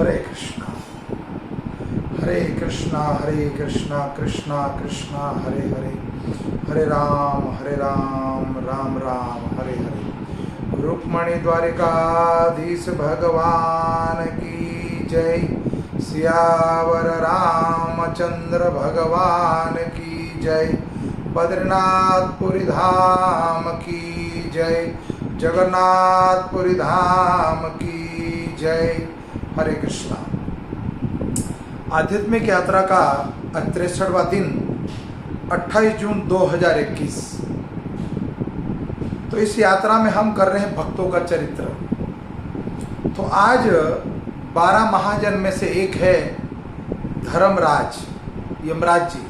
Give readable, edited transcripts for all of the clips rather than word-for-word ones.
हरे कृष्णा कृष्णा कृष्णा कृष्णा हरे हरे, हरे राम राम राम हरे हरे। रुक्मणी द्वारिकाधीश भगवान की जय, सियावर रामचंद्र भगवान की जय, बद्रीनाथपुरी धाम की जय, जगन्नाथपुरी धाम की जय। हरे कृष्णा। आध्यात्मिक यात्रा का 63वां दिन 28 जून 2021। तो इस यात्रा में हम कर रहे हैं भक्तों का चरित्र। तो आज 12 महाजन में से एक है धर्मराज यमराज जी।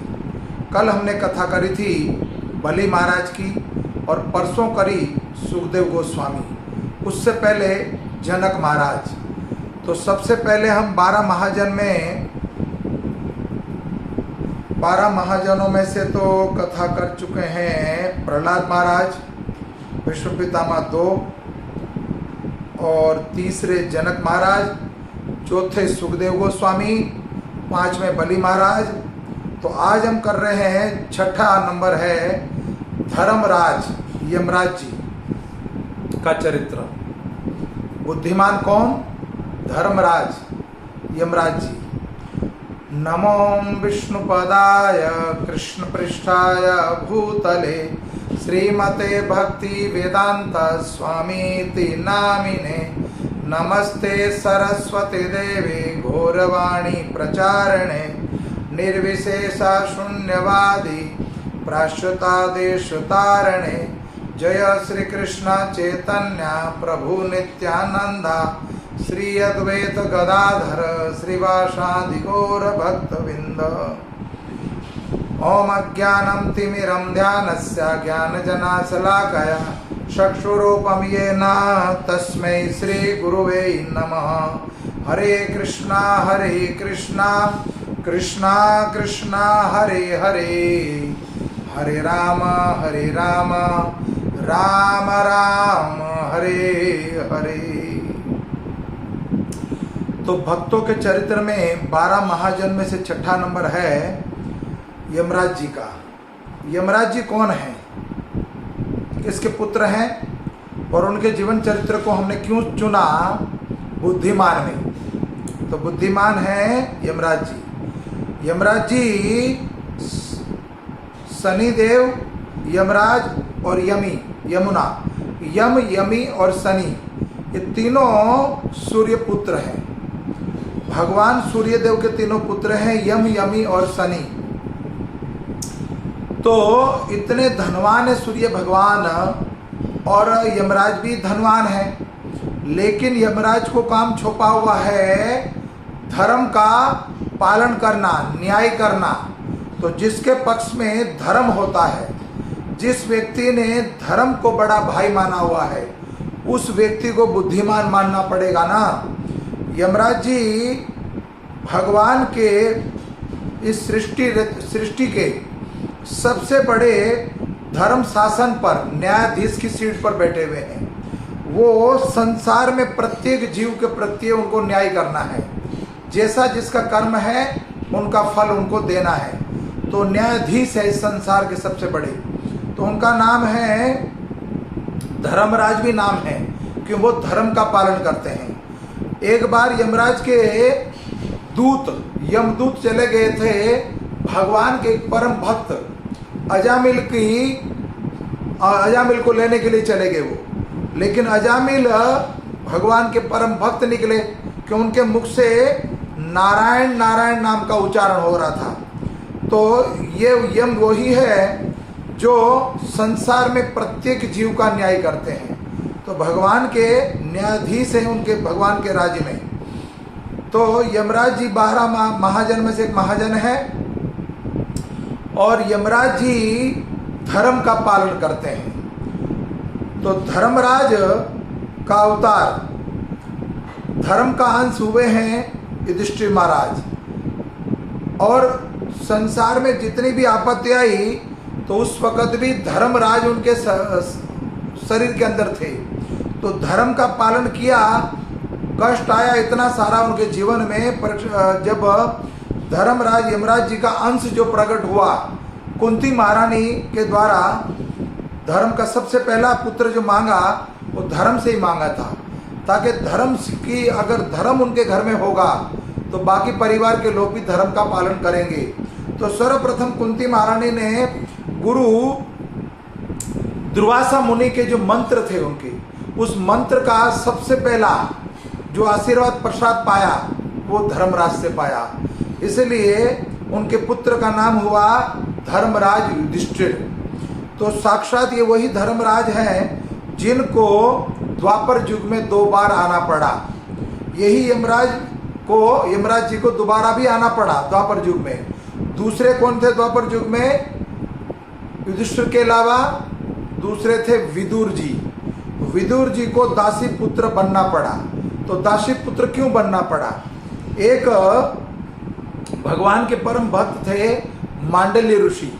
कल हमने कथा करी थी बलि महाराज की और परसों करी सुखदेव गोस्वामी, उससे पहले जनक महाराज। तो सबसे पहले हम 12 महाजनों में से तो कथा कर चुके हैं। प्रहलाद महाराज, विष्णु पितामह 2 और तीसरे जनक महाराज, चौथे सुखदेव गोस्वामी, 5वें बलि महाराज। तो आज हम कर रहे हैं, छठा नंबर है धर्मराज यमराज जी का चरित्र। बुद्धिमान कौन? धर्मराज यमराज जी। नमो विष्णुपदाय कृष्णपृष्ठाय भूतले श्रीमते भक्ति वेदांत स्वामीति नामिने, नमस्ते सरस्वती देवी घोरवाणी प्रचारणे, निर्विशेषा शून्यवादी प्राश्रुतादेश तारणे, जय श्री कृष्ण चैतन्य प्रभु नित्यानंदा, श्री अद्वैत गदाधर श्रीवासादि गौर भक्तविंद। ओम अज्ञानं तिमिरं ध्यानस्य ज्ञानजनाशलाकया चक्षुरूपं येन तस्मै श्री गुरुवे नमः। हरे कृष्णा कृष्णा कृष्णा हरे हरे, हरे राम राम राम हरे हरे। तो भक्तों के चरित्र में 12 महाजन में से छठा नंबर है यमराज जी का। यमराज जी कौन है, किसके पुत्र हैं और उनके जीवन चरित्र को हमने क्यों चुना बुद्धिमान में? तो बुद्धिमान है यमराज जी। यमराज जी शनिदेव, यमराज और यमुना, यमी और शनि, ये तीनों सूर्य पुत्र हैं। भगवान सूर्यदेव के तीनों पुत्र हैं, यमी और शनि। तो इतने धनवान है सूर्य भगवान, और यमराज भी धनवान है। लेकिन यमराज को काम छुपा हुआ है धर्म का पालन करना, न्याय करना। तो जिसके पक्ष में धर्म होता है, जिस व्यक्ति ने धर्म को बड़ा भाई माना हुआ है, उस व्यक्ति को बुद्धिमान मानना पड़ेगा ना। यमराज जी भगवान के इस सृष्टि के सबसे बड़े धर्म शासन पर, न्यायाधीश की सीट पर बैठे हुए हैं। वो संसार में प्रत्येक जीव के प्रति उनको न्याय करना है। जैसा जिसका कर्म है उनका फल उनको देना है। तो न्यायाधीश है इस संसार के सबसे बड़े। तो उनका नाम है धर्मराज, भी नाम है कि वो धर्म का पालन करते हैं। एक बार यमराज के यमदूत चले गए थे भगवान के परम भक्त अजामिल को लेने के लिए चले गए वो। लेकिन अजामिल भगवान के परम भक्त निकले कि उनके मुख से नारायण नारायण नाम का उच्चारण हो रहा था। तो ये यम वही है जो संसार में प्रत्येक जीव का न्याय करते हैं। तो भगवान के न्यायाधीश हैं उनके भगवान के राज्य में। तो यमराज जी 12 महाजन में से एक महाजन है, और यमराज जी धर्म का पालन करते हैं। तो धर्मराज का अवतार, धर्म का अंश हुए हैं युधिष्ठिर महाराज। और संसार में जितनी भी आपत्ति आई तो उस वक़्त भी धर्मराज उनके शरीर के अंदर थे। तो धर्म का पालन किया, कष्ट आया इतना सारा उनके जीवन में। जब धर्मराज यमराज जी का अंश जो प्रकट हुआ कुंती महारानी के द्वारा, धर्म का सबसे पहला पुत्र जो मांगा वो धर्म से ही मांगा था, ताकि धर्म की, अगर धर्म उनके घर में होगा तो बाकी परिवार के लोग भी धर्म का पालन करेंगे। तो सर्वप्रथम कुंती महारानी ने गुरु दुर्वासा मुनि के जो मंत्र थे उनके, उस मंत्र का सबसे पहला जो आशीर्वाद प्रसाद पाया वो धर्मराज से पाया। इसलिए उनके पुत्र का नाम हुआ धर्मराज युधिष्ठिर। तो साक्षात ये वही धर्मराज हैं जिनको द्वापर युग में 2 बार आना पड़ा। यही यमराज जी को दोबारा भी आना पड़ा द्वापर युग में। दूसरे कौन थे द्वापर युग में? युधिष्ठिर के अलावा दूसरे थे विदुर जी। विदुर जी को दासी पुत्र बनना पड़ा। तो दासी पुत्र क्यों बनना पड़ा? एक भगवान के परम भक्त थे मांडल्य ऋषि।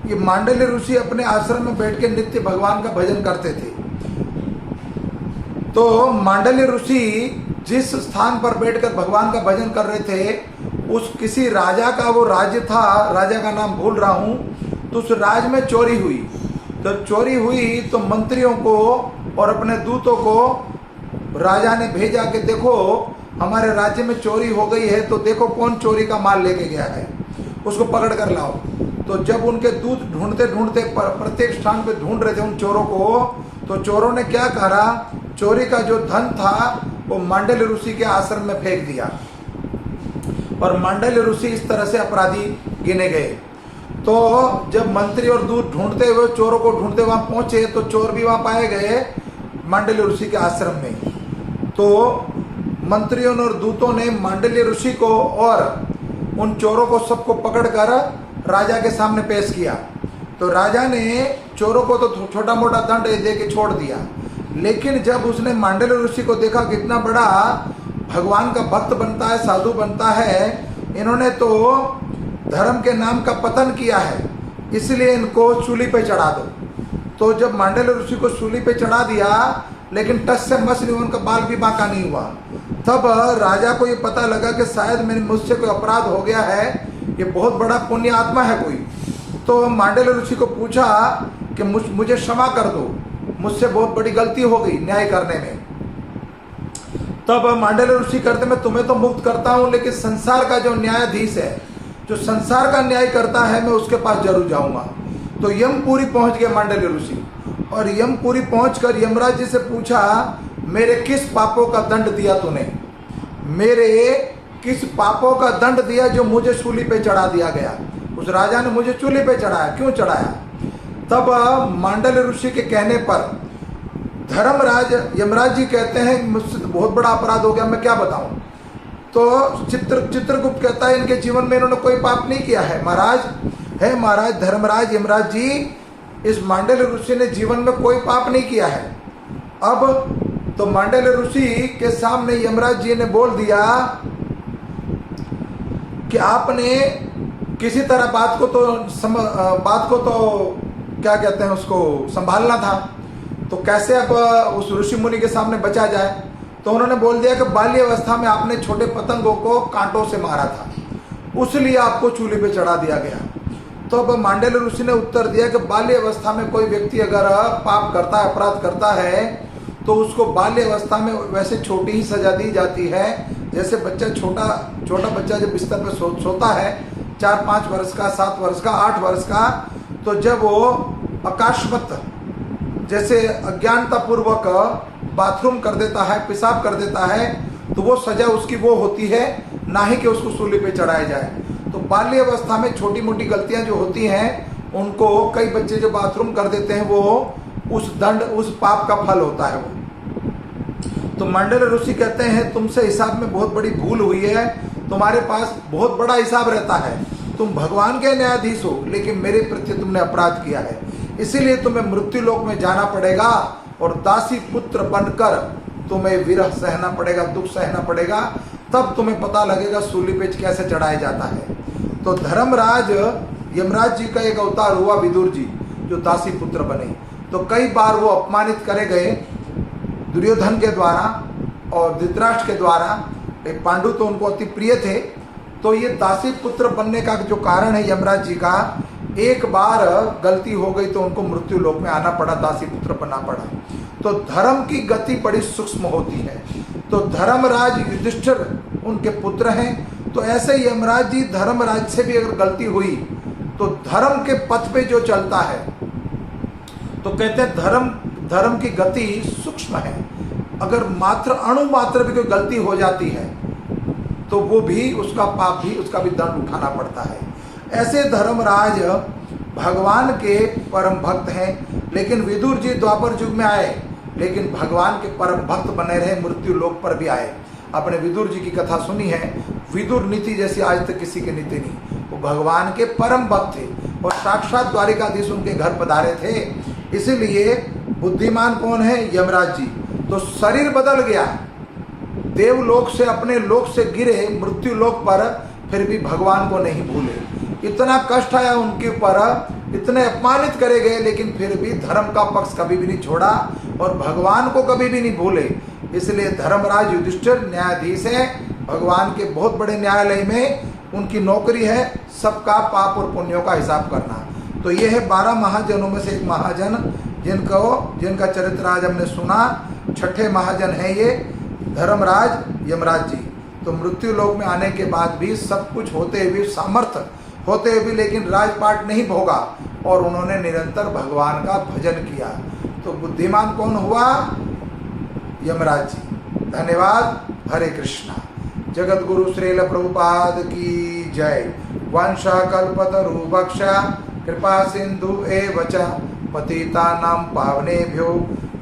ये मांडल्य ऋषि अपने आश्रम में बैठ के नित्य भगवान का भजन करते थे। तो मांडल्य ऋषि जिस स्थान पर बैठकर भगवान का भजन कर रहे थे, उस किसी राजा का वो राज्य था, राजा का नाम भूल रहा हूं। तो उस राज में चोरी हुई। तो चोरी हुई तो मंत्रियों को और अपने दूतों को राजा ने भेजा कि देखो हमारे राज्य में चोरी हो गई है, तो देखो कौन चोरी का माल लेके गया है, उसको पकड़ कर लाओ। तो जब उनके दूत ढूंढते ढूंढते प्रत्येक स्थान पे ढूंढ रहे थे उन चोरों को, तो चोरों ने क्या करा, चोरी का जो धन था वो मांडल्य ऋषि के आश्रम में फेंक दिया। और मांडल्य ऋषि इस तरह से अपराधी गिने गए। तो जब मंत्री और दूत ढूंढते हुए चोरों को ढूंढते वहां पहुंचे, तो चोर भी वहां पाए गए मांडल्य ऋषि के आश्रम में। तो मंत्रियों और दूतों ने मांडल्य ऋषि को और उन चोरों को सबको पकड़कर राजा के सामने पेश किया। तो राजा ने चोरों को तो छोटा मोटा दंड दे के छोड़ दिया, लेकिन जब उसने मांडल्य ऋषि को देखा कितना बड़ा भगवान का भक्त बनता है, साधु बनता है, इन्होंने तो धर्म के नाम का पतन किया है, इसलिए इनको सूली पे चढ़ा दो। तो जब मांडल्य ऋषि को सूली पे चढ़ा दिया, लेकिन टस से मस नहीं, उनका बाल भी बांका नहीं हुआ। तब राजा को ये पता लगा कि शायद मुझसे कोई अपराध हो गया है, ये बहुत बड़ा पुण्य आत्मा है कोई। तो मांडल्य ऋषि को पूछा कि मुझे क्षमा कर दो, मुझसे बहुत बड़ी गलती हो गई न्याय करने में। तब मांडल्य ऋषि कहते मैं तुम्हें तो मुक्त करता हूं, लेकिन संसार का जो न्यायाधीश है, जो संसार का न्याय करता है, मैं उसके पास जरूर जाऊंगा। तो यमपुरी पहुंच गए मांडल्य ऋषि, और यमपुरी पहुंचकर यमराज जी से पूछा मेरे किस पापों का दंड दिया तूने, मेरे किस पापों का दंड दिया जो मुझे सूली पे चढ़ा दिया गया। उस राजा ने मुझे चूल्हे पे चढ़ाया, क्यों चढ़ाया? तब मांडल्य ऋषि के कहने पर धर्मराज यमराज जी कहते हैं मुझसे तो बहुत बड़ा अपराध हो गया, मैं क्या बताऊं। तो चित्रगुप्त कहता है इनके जीवन में इन्होंने कोई पाप नहीं किया है महाराज धर्मराज यमराज जी, इस मांडल्य ऋषि ने जीवन में कोई पाप नहीं किया है। अब तो मांडल्य ऋषि के सामने यमराज जी ने बोल दिया कि आपने किसी तरह बात को तो क्या कहते हैं उसको संभालना था, तो कैसे अब उस ऋषि मुनि के सामने बचा जाए। तो उन्होंने बोल दिया कि बाल्य अवस्था में आपने छोटे पतंगों को कांटों से मारा था, उसलिए आपको चूल्हे पे चढ़ा दिया गया। तो अब मांडल्य ऋषि ने उत्तर दिया कि बाल्य अवस्था में कोई व्यक्ति अगर पाप करता है, अपराध करता है, तो उसको बाल्य अवस्था में वैसे छोटी ही सजा दी जाती है। जैसे बच्चा छोटा बच्चा जब बिस्तर पे सोता है 4-5 वर्ष का, 7 वर्ष का, 8 वर्ष का, तो जब वो अकस्मात जैसे अज्ञानता पूर्वक बाथरूम कर देता है, पेशाब कर देता है, तो वो सजा उसकी वो होती है, ना ही कि उसको सूली पे चढ़ाया जाए। तो बाल्य अवस्था में छोटी मोटी गलतियां जो होती हैं, उनको कई बच्चे जो बाथरूम कर देते हैं, वो उस पाप का फल होता है वो। तो मांडल्य ऋषि कहते हैं तुमसे हिसाब में बहुत बड़ी भूल हुई है, तुम्हारे पास बहुत बड़ा हिसाब रहता है, तुम भगवान के न्यायाधीश हो, लेकिन मेरे प्रति तुमने अपराध किया है, इसीलिए तुम्हें मृत्यु लोक में जाना पड़ेगा और दासी पुत्र बनकर तुम्हें विरह सहना पड़ेगा, दुख सहना पड़ेगा, तब तुम्हें पता लगेगा सूली पे कैसे चढ़ाया जाता है। तो धर्मराज यमराज जी का एक अवतार हुआ विदुर जी, जो दासी पुत्र बने। तो कई बार वो अपमानित करे गए दुर्योधन के द्वारा, और धृतराष्ट्र के द्वारा, पांडु तो उनको अति प्रिय थे, तो ये दासी पुत्र बनने का जो कारण है यमराज जी का, एक बार गलती हो गई तो उनको मृत्यु लोक में आना पड़ा, दासी पुत्र बनना पड़ा। तो धर्म की गति बड़ी सूक्ष्म होती है। तो धर्मराज युधिष्ठिर उनके पुत्र हैं, तो ऐसे यमराज जी धर्मराज से भी अगर गलती हुई तो धर्म के पथ पे जो चलता है, तो कहते हैं धर्म की गति सूक्ष्म है। अगर मात्र अणु मात्र भी कोई गलती हो जाती है तो वो भी उसका पाप भी, उसका भी दंड उठाना पड़ता है। ऐसे धर्मराज भगवान के परम भक्त हैं, लेकिन विदुर जी द्वापर युग में आए, लेकिन भगवान के परम भक्त बने रहे, मृत्यु लोक पर भी आए। आपने विदुर जी की कथा सुनी है, विदुर नीति जैसी आज तक किसी की नीति नहीं। वो भगवान के परम भक्त थे और साक्षात द्वारिकाधीश उनके घर पधारे थे। इसीलिए बुद्धिमान कौन है? यमराज जी। तो शरीर बदल गया, देवलोक से अपने लोक से गिरे मृत्यु लोक पर, फिर भी भगवान को नहीं भूले। इतना कष्ट आया उनके ऊपर, इतने अपमानित करे गए, लेकिन फिर भी धर्म का पक्ष कभी भी नहीं छोड़ा और भगवान को कभी भी नहीं भूले। इसलिए धर्मराज युधिष्ठिर न्यायाधीश है भगवान के बहुत बड़े न्यायालय में, उनकी नौकरी है सबका पाप और पुण्यों का हिसाब करना। तो ये है 12 महाजनों में से एक महाजन जिनका चरित्र आज हमने सुना। छठे महाजन है ये धर्मराज यमराज जी। तो मृत्यु लोक में आने के बाद भी सब कुछ होते हुए, सामर्थ्य होते हुए, लेकिन राजपाट नहीं भोगा और उन्होंने निरंतर भगवान का भजन किया। तो बुद्धिमान कौन हुआ? यमराज जी। धन्यवाद। हरे कृष्णा। जगत गुरु श्रील प्रभुपाद की जय। वंशकल्पतरुभक्ष कृपा सिंधु एव च पतितानां पावनेभ्यो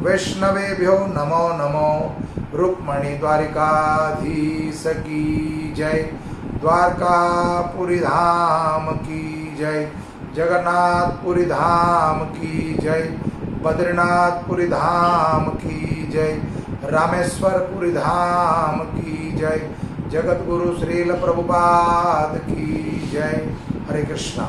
वैष्णवेभ्यो नमो नमो। रुक्मणी द्वारिकाधीश की जय। द्वारकापुरी धाम की जय। जगन्नाथपुरी धाम की जय। बद्रीनाथपुरी धाम की जय। रामेश्वरपुरी धाम की जय। जगत गुरु श्रील प्रभुपाद की जय। हरे कृष्णा।